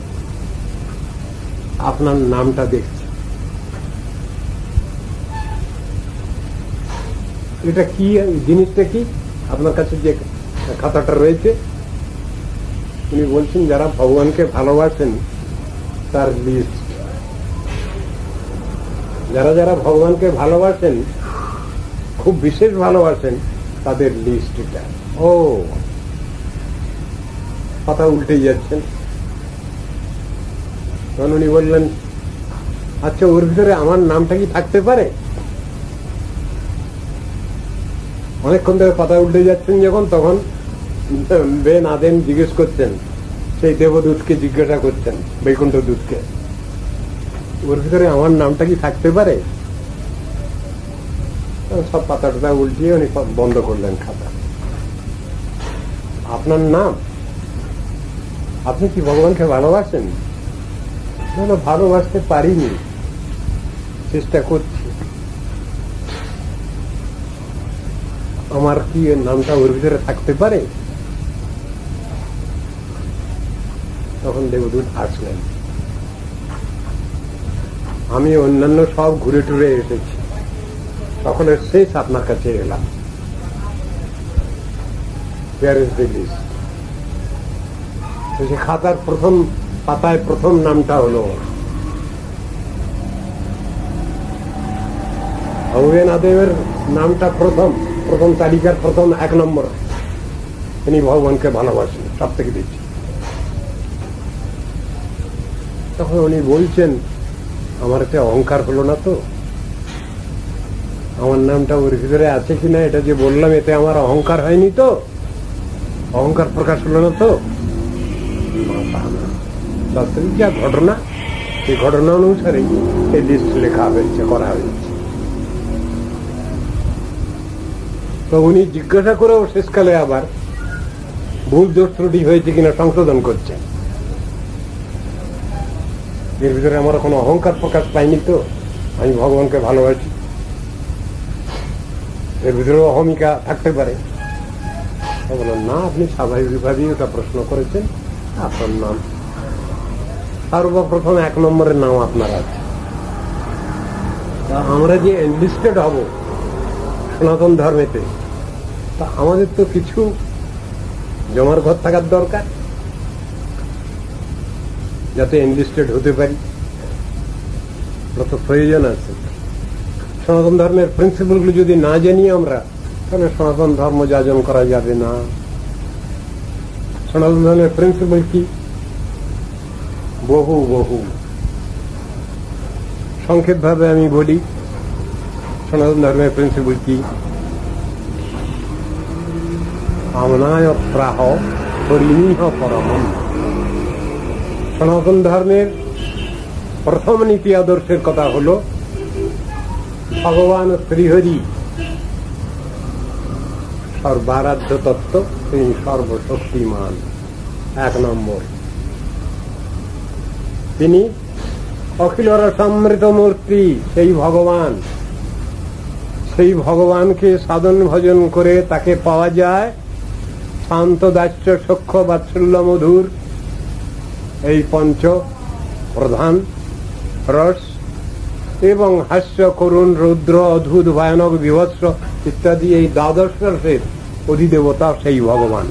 আপনার নামটা দেখছি। এটা কি জিনিসটা, কি আপনার কাছে যে খাতাটা রয়েছে? উনি বলছেন যারা ভগবানকে ভালোবাসেন তার লিস্ট, যারা যারা ভগবানকে ভালোবাসেন, খুব বিশেষ ভালোবাসেন, তাদের লিস্ট এটা। ও, কথা উল্টে যাচ্ছেন। তখন উনি বললেন, আচ্ছা ওর ভিতরে আমার নামটা কি থাকতে পারে? অনেকক্ষণ ধরে কথা উল্টে যাচ্ছেন যখন, তখন বেন আদেম জিজ্ঞেস করছেন, সেই দেবদূতকে জিজ্ঞাসা করছেন, বৈকুণ্ঠ দূতকে, ওর ভিতরে আমার নামটা কি থাকতে পারে? সব পাতাটা উল্টিয়ে উনি বন্ধ করলেন খাতা। আপনার নাম? আপনি কি ভগবানকে ভালোবাসেন? ভালোবাসতে পারিনি, চেষ্টা করছি। আমার কি নামটা ওর ভিতরে থাকতে পারে? তখন দেবদূত আসলেন। আমি অন্যান্য সব ঘুরে টুরে এসেছি, সকলের শেষ আপনার কাছে এলাম। সে খাতার প্রথম পাতায় প্রথম নামটা হলো আবুবেন আদেমের নামটা প্রথম তালিকার প্রথম 1 নম্বর। তিনি ভগবানকে ভালোবাসেন সব থেকে বেশি। তখন উনি বলছেন, আমার একটা অহংকার হলো না তো? আমার নামটা ওর ভিতরে আছে কিনা এটা যে বললাম, এতে আমার অহংকার হয়নি তো? অহংকার প্রকাশ হলো না তো? বাস্তবিক যা ঘটনা, এই ঘটনা অনুসারে এই লিস্ট লেখা হয়েছে, করা হয়েছে। তো উনি জিজ্ঞাসা করেও শেষকালে আবার ভুল দোষ ত্রুটি হয়েছে কিনা সংশোধন করছেন। এর ভিতরে আমার কোনো অহংকার প্রকাশ পাইনি তো? আমি ভগবানকে ভালোবাসি। এর ভিতরে অহমিকা থাকতে পারে। বললাম না, আপনি স্বাভাবিকভাবেই ওটা প্রশ্ন করেছেন। আপনার নাম সর্বপ্রথম 1 নম্বরের নাম আপনার আছে। আমরা যে এনলিস্টেড হব সনাতন ধর্মেতে, তা আমাদের তো কিছু জমার ঘর থাকার দরকার, যাতে এনলিস্টেড হতে পারি। তো প্রয়োজন আছে। সনাতন ধর্মের প্রিন্সিপালগুলো যদি না জানি আমরা, তাহলে সনাতন ধর্ম যাজন করা যাবে না। সনাতন ধর্মের প্রিন্সিপাল কি? বহু বহু। সংক্ষেপ ভাবে আমি বলি, সনাতন ধর্মের প্রিন্সিপাল কি? আমনায় প্রাহ হরিণীহ পরমম। সনাতন ধর্মের প্রথম নীতি আদর্শের কথা হল ভগবান শ্রীহরি সর্বারাধ্য তত্ত্ব, তিনি সর্বশক্তিমান। 1 নম্বর, তিনি অখিল রসামৃত মূর্তি, সেই ভগবান। সেই ভগবানকে সাধন ভজন করে তাকে পাওয়া যায় শান্ত, দাস্য, সখ্য, বাৎসল্য, মধুর, এই 5 প্রধান রস, এবং হাস্য, করুণ, রৌদ্র, অদ্ভুত, ভয়ানক, বিভৎস ইত্যাদি এই 12 রসের অধিদেবতা সেই ভগবান।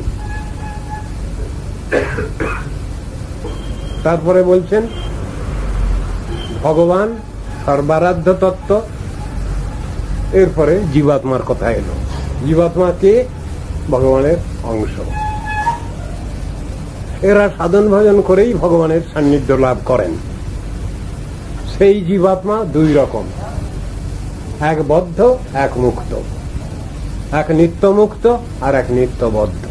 তারপরে বলছেন ভগবান সর্বারাধ্য তত্ত্ব। এরপরে জীবাত্মার কথা এলো। জীবাত্মা কে? ভগবানের অংশ। এরা সাধন ভজন করেই ভগবানের সান্নিধ্য লাভ করেন। সেই জীবাত্মা 2 রকম, এক বদ্ধ, এক মুক্ত। এক নিত্য মুক্ত আর এক নিত্যবদ্ধ।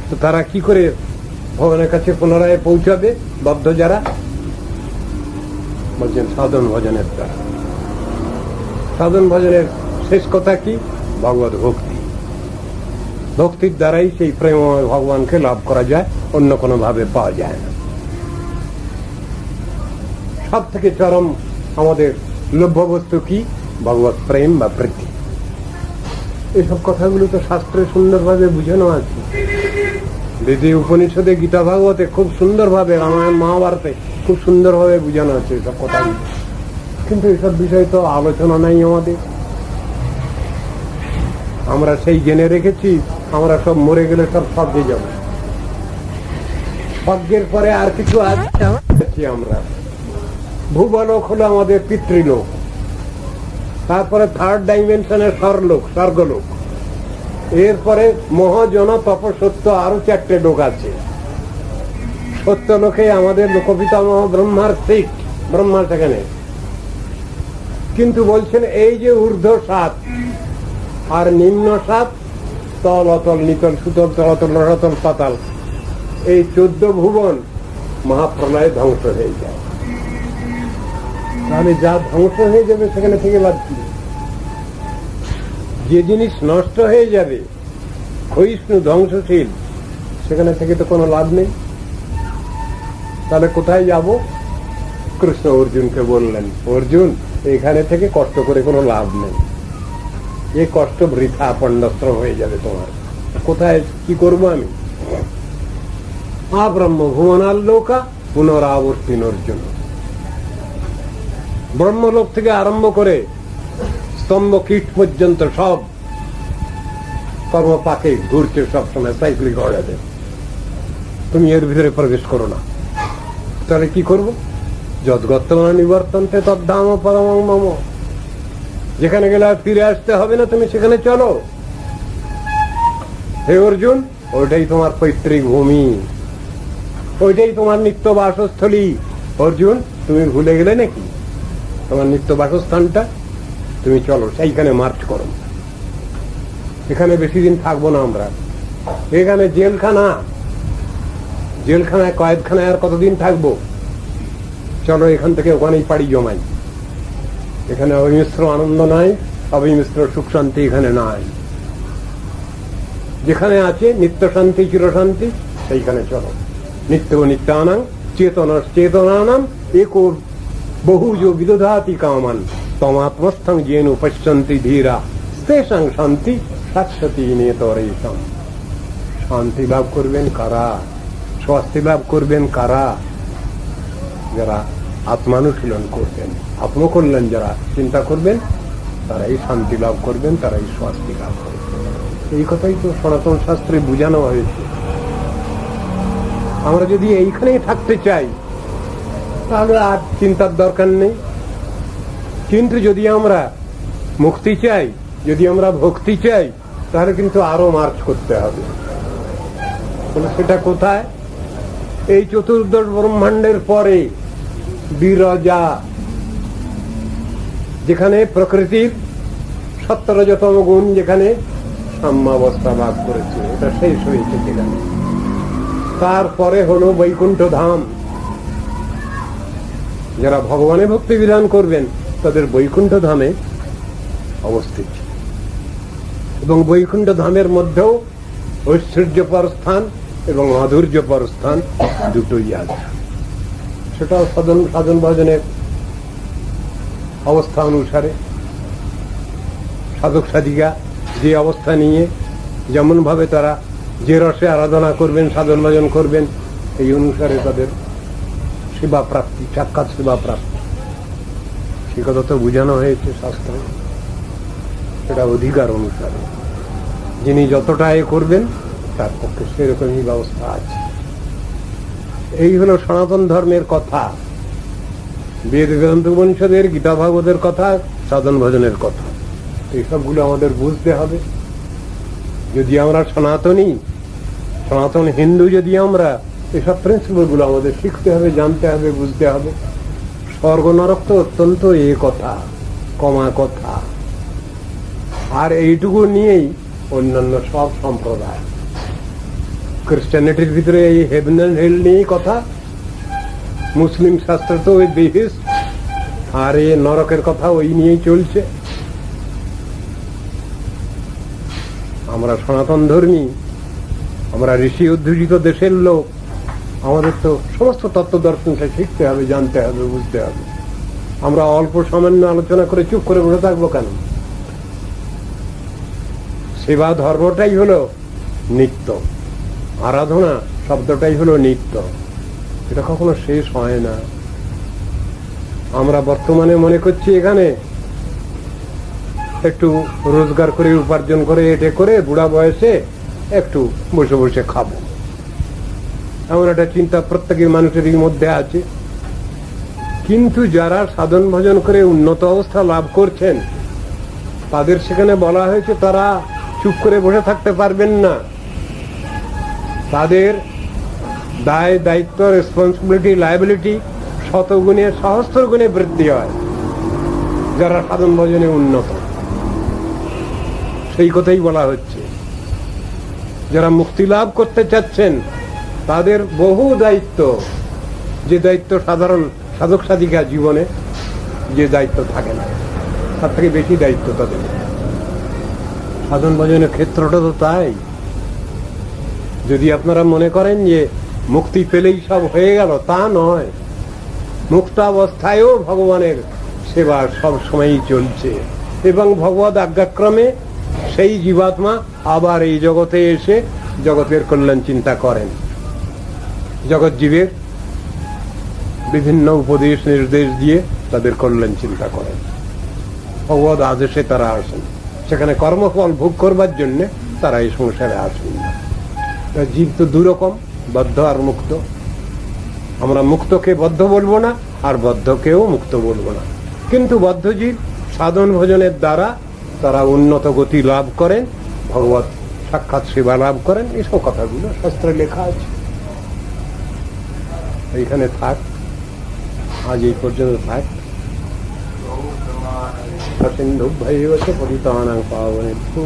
তো তারা কি করে ভগবানের কাছে পুনরায় পৌঁছাবে? বদ্ধ যারা, বলছেন সাধন ভজনের দ্বারা। সাধন ভজনের শেষ কথা কি? ভগবত ভক্তি। ভক্তির দ্বারাই সেই প্রেমময় ভগবানকে লাভ করা যায়, অন্য কোনো ভাবে পাওয়া যায় না। সব থেকে চরম আমাদের লভ্য বস্তু কি? ভগবত প্রেম বা প্রীতি। এসব কথাগুলো তো শাস্ত্রে সুন্দরভাবে বুঝানো আছে। বেদে, উপনিষদে, গীতা, ভাগবতে খুব সুন্দরভাবে, রামায়ণ, মহাভারতে খুব সুন্দরভাবে বুঝানো আছে এসব কথাগুলো। কিন্তু এসব বিষয় তো আলোচনা নাই আমাদের। আমরা সেই জেনে রেখেছি আমরা সব মরে গেলে সব স্বর্গে যাব। স্বর্গের পরে আর কিছু আছে? আমরা ভূবলোক হলো আমাদের পিতৃলোক, তারপরে 3rd ডাইমেনশনের স্বর্গলোক, এরপরে মহাজন, তপসত্য, আরো 4টে লোক আছে। সত্য লোকে আমাদের লোকপিতামহ ব্রহ্মার সিট, ব্রহ্মা সেখানে। কিন্তু বলছেন এই যে ঊর্ধ্ব 7 আর নিম্ন 7, তল, অতল, নিতল, সুতল, তলাতল, রসাতল, পাতাল, এই 14 ভুবন মহাপ্রলয়ে ধ্বংস হয়ে যায়। তাহলে যা ধ্বংস হয়ে যাবে সেখানে থেকে লাভ কি? যে জিনিস নষ্ট হয়ে যাবে, ক্ষয়িষ্ণু, ধ্বংসশীল, সেখানে থেকে তো কোনো লাভ নেই। তাহলে কোথায় যাব? কৃষ্ণ অর্জুনকে বললেন, অর্জুন, এখানে থেকে কষ্ট করে কোনো লাভ নেই, এই কষ্ট বৃথা, পণ্ডস্ত্র হয়ে যাবে তোমার। কোথায় কি করবো আমি? ব্রহ্ম ভুবনাল্লোকা পুনরাবর্তিন অর্জুন। ব্রহ্মলোক থেকে আরম্ভ করে স্তম্ভ কীট পর্যন্ত সব কর্মপাকে ঘুরছে, সবসময় সাইক্লিক অর্ডারে। তুমি এর ভিতরে প্রবেশ করো না। তাহলে কি করবো? যদ্গতমনা নিবর্তন্তে তদ্ধাম পরমং মম। যেখানে গেলে আর ফিরে আসতে হবে না, তুমি সেখানে চলো। হে অর্জুন, ওইটাই তোমার পৈতৃক ভূমি, ওইটাই তোমার নিত্য বাসস্থলী। অর্জুন, তুমি ভুলে গেলে নাকি তোমার নিত্য বাসস্থানটা? তুমি চলো সেইখানে মার্চ করো। এখানে বেশি দিন থাকবো না আমরা, এখানে জেলখানা, জেলখানায় কয়েদখানায় আর কতদিন থাকবো? চলো এখান থেকে ওখানেই পাড়ি জমাই। এখানে অবিমিশ্র আনন্দ নাই, অবিমিশ্র সুখ শান্তি এখানে নাই। যেখানে আছে নিত্য শান্তি, চিরশান্তি, সেইখানে চলো। নিত্য নিত্যানাং চেতনানাম একো বহুজ বিদধাতি কামান তমাত্মস্থং যেন পশ্যন্তি ধীরা তেষাং শান্তি শাশ্বতী নেতরেষাম। শান্তি লাভ করবেন কারা? স্বস্তি লাভ করবেন কারা? যারা আত্মানুশীলন করবেন, আত্মকল্যাণ যারা চিন্তা করবেন, তারাই শান্তি লাভ করবেন, তারাই স্বস্তি লাভ করবেন। এই কথাই তো সনাতন শাস্ত্রে বোঝানো হয়েছে। আমরা যদি এইখানেই থাকতে চাই তাহলে আর চিন্তার দরকার নেই। কিন্তু যদি আমরা মুক্তি চাই, যদি আমরা ভক্তি চাই, তাহলে কিন্তু আরো মার্চ করতে হবে। সেটা কোথায়? এই চতুর্দশ ব্রহ্মাণ্ডের পরে বিরজা, যেখানে প্রকৃতির 17তম গুণ যেখানে সাম্যাবস্থা লাভ করেছে, এটা শেষ হয়েছে সেখানে। তারপরে হলো বৈকুণ্ঠ ধাম। যারা ভগবানের ভক্তি বিধান করবেন তাদের বৈকুণ্ঠ ধামে অবস্থিত, এবং বৈকুণ্ঠ ধামের মধ্যেও ঐশ্বর্যপর স্থান এবং মাধুর্যপর স্থান দুটোই আছে। সেটাও সাধন ভজনের অবস্থা অনুসারে সাধক সাধিকা যে অবস্থা নিয়ে যেমন ভাবে তারা যে রসে আরাধনা করবেন, সাধন ভজন করবেন, এই অনুসারে তাদের সেবা প্রাপ্তি, সাক্ষাৎ সেবা প্রাপ্তি, সে কথা তো বোঝানো হয়েছে শাস্ত্রে। সেটা অধিকার অনুসারে যিনি যতটা এ করবেন তার পক্ষে সেরকমই ব্যবস্থা আছে। এই হলো সনাতন ধর্মের কথা, বেদ বেদান্ত উপনিষদের, গীতা ভাগবতের কথা, সাধন ভজনের কথা। এইসবগুলো আমাদের বুঝতে হবে। যদি আমরা সনাতনী, সনাতন হিন্দু যদি আমরা, এসব প্রিন্সিপাল গুলো আমাদের শিখতে হবে, জানতে হবে, বুঝতে হবে। স্বর্গ নরক তো অত্যন্ত এ কথা, কমা কথা। আর এইটুকু নিয়েই অন্যান্য সব সম্প্রদায়, খ্রিস্টানিটির ভিতরে এই হেভেন এন্ড হেল নিয়েই কথা, মুসলিম শাস্ত্র তো ওই বিহিস, আর এই নরকের কথা ওই নিয়েই চলছে। আমরা সনাতন ধর্মী, আমরা ঋষি অধ্যুষিত দেশের লোক, আমাদের তো সমস্ত তত্ত্ব দর্শনটা শিখতে হবে, জানতে হবে, বুঝতে হবে। আমরা অল্প সামান্য আলোচনা করে চুপ করে বসে থাকবো কেন? সেবা ধর্মটাই হলো নিত্য, আরাধনা শব্দটাই হলো নিত্য, এটা কখনো শেষ হয় না। আমরা বর্তমানে মনে করছি এখানে একটু রোজগার করে, উপার্জন করে, এটে করে বুড়া বয়সে একটু বসে বসে খাবো, এমন একটা চিন্তা প্রত্যেকের মানুষেরই মধ্যে আছে। কিন্তু যারা সাধন ভজন করে উন্নত অবস্থা লাভ করছেন, তাদের সেখানে বলা হয়েছে তারা চুপ করে বসে থাকতে পারবেন না। তাদের দায়, দায়িত্ব, রেসপন্সিবিলিটি, লায়াবিলিটি শতগুণে, সহস্র গুণে বৃদ্ধি হয় যারা সাধন ভজনে উন্নত। সেই কথাই বলা হচ্ছে। যারা মুক্তি লাভ করতে চাচ্ছেন তাদের বহু দায়িত্ব, যে দায়িত্ব সাধারণ সাধক সাধিকা জীবনে যে দায়িত্ব থাকে না, তার থেকে বেশি দায়িত্ব তাদের। সাধন ভজনের ক্ষেত্রটা তো তাই। যদি আপনারা মনে করেন যে মুক্তি পেলেই সব হয়ে গেল, তা নয়। মুক্তাবস্থায়ও ভগবানের সেবা সব সময়ই চলছে, এবং ভগবদ আজ্ঞাক্রমে সেই জীবাত্মা আবার এই জগতে এসে জগতের কল্যাণ চিন্তা করেন। জগৎ জীবের বিভিন্ন উপদেশ নির্দেশ দিয়ে তাদের কল্যাণ চিন্তা করেন। ভগবদ আদেশে তারা আসেন, সেখানে কর্মফল ভোগ করবার জন্য তারা এই সংসারে আসেন না। জীব তো দুরকম, বদ্ধ আর মুক্ত। আমরা মুক্তকে বদ্ধ বলবো না, আর বদ্ধকেও মুক্ত বলবো না। কিন্তু বদ্ধ জীব সাধন ভজনের দ্বারা তারা উন্নত গতি লাভ করেন, ভগবত সাক্ষাৎ সেবা লাভ করেন। এসব কথাগুলো শাস্ত্রে লেখা আছে। এইখানে থাক, আজ এই পর্যন্ত থাক। সিন্ধুভ্যৈব চ পতিতানাং পাবনেভ্যো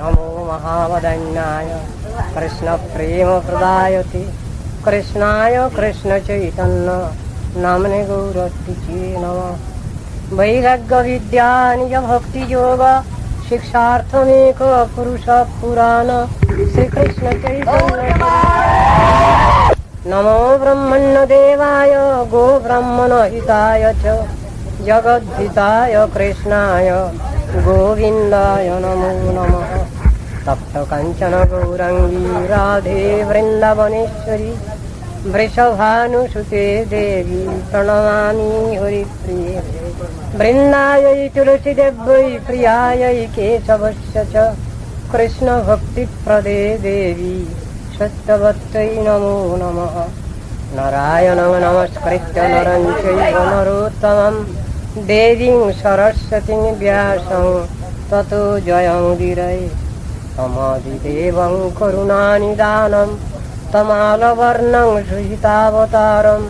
नमो महावदन्याय कृष्ण प्रेम प्रदायते कृष्णाय कृष्ण चैतन्य नामने गौरतिचे नमः। वैराग्य विद्या निज भक्ति योग शिक्षार्थमेक पुरुष पुराण श्री कृष्ण चैतन्य। नमो ब्रह्मण्य देवाय गो ब्राह्मण हिताय च जगद्धिताय कृष्णाय गोविंदाय नमो नमः। तप्त कंचन गौरंगी राधे वृंदावनेश्वरी वृषभानुसुते देवी प्रणमामि हरिप्रिये। वृंदायै तुलसीदेव्यै प्रियायै केशवस्य च कृष्ण भक्तिप्रदे देवी सत्यवत्यै नमो नमः। नारायणं नमस्कृत्य नरं चैव नरोत्तमं देवीं सरस्वतीं व्यासं ततो जयमुदीरये। तमादिदेवं करुणानिदानं तमालवर्णं सुहितावतारम्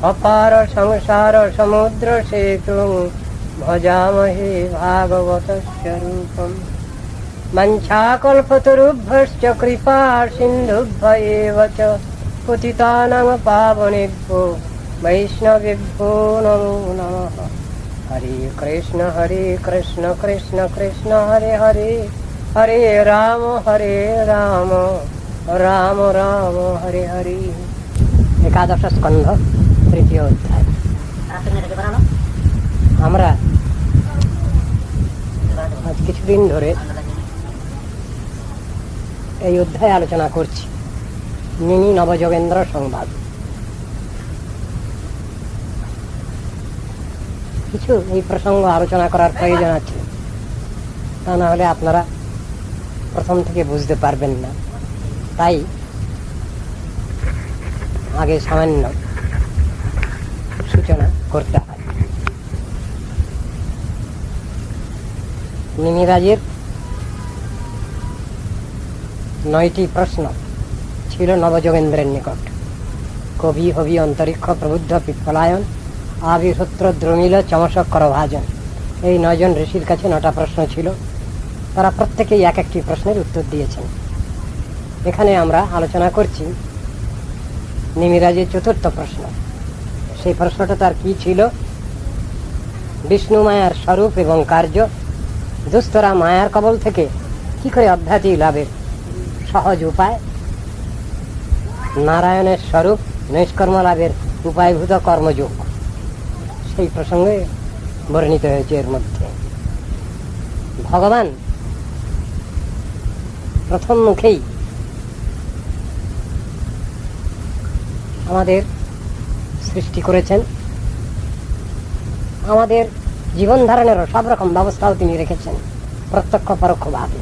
अपार संसार समुद्र सेतुं भजामहे भागवतस्य रूपम्। वञ्चाकल्पतरुभ्यश्च कृपा सिन्धुभ्य एव च पतितानां पावनेभ्यो वैष्णवेभ्यो नमो नमः। हरे कृष्ण कृष्ण कृष्ण हरे हरे हरे राम राम राम हरे हरे। एकादश स्कंध तृतीय अध्याय। আমরা আজ কিছুদিন ধরে এই অধ্যায় আলোচনা করছি, মিনি নবযোগেন্দ্র সংবাদ। কিছু এই প্রসঙ্গ আলোচনা করার প্রয়োজন আছে, তা না হলে আপনারা প্রথম থেকে বুঝতে পারবেন না। তাই আগে সামান্য সূচনা করতে হয়। নিমিরাজের 9টি প্রশ্ন ছিল নবযোগেন্দ্রের নিকট। কবি হবি অন্তরিক্ষ প্রবুদ্ধ পিপ্পলায়ন আবিসূত্র দ্রমিল চমসক করভাজন, এই 9 জন ঋষির কাছে 9টা প্রশ্ন ছিল। তারা প্রত্যেকেই এক একটি প্রশ্নের উত্তর দিয়েছেন। এখানে আমরা আলোচনা করছি নিমিরাজের 4র্থ প্রশ্ন। সেই প্রশ্নটা তার কি ছিল? বিষ্ণু মায়ার স্বরূপ এবং কার্য, দুস্তরা মায়ার কবল থেকে কি করে অধ্যাত্মিক লাভের সহজ উপায়, নারায়ণের স্বরূপ নৈষ্কর্ম লাভের উপায়ভূত কর্মযোগ, সেই প্রসঙ্গে বর্ণিত হয়েছে। এর মধ্যে ভগবান প্রথম মুখেই আমাদের সৃষ্টি করেছেন, আমাদের জীবন ধারণেরও সব রকম ব্যবস্থাও তিনি রেখেছেন প্রত্যক্ষ পরোক্ষভাবে।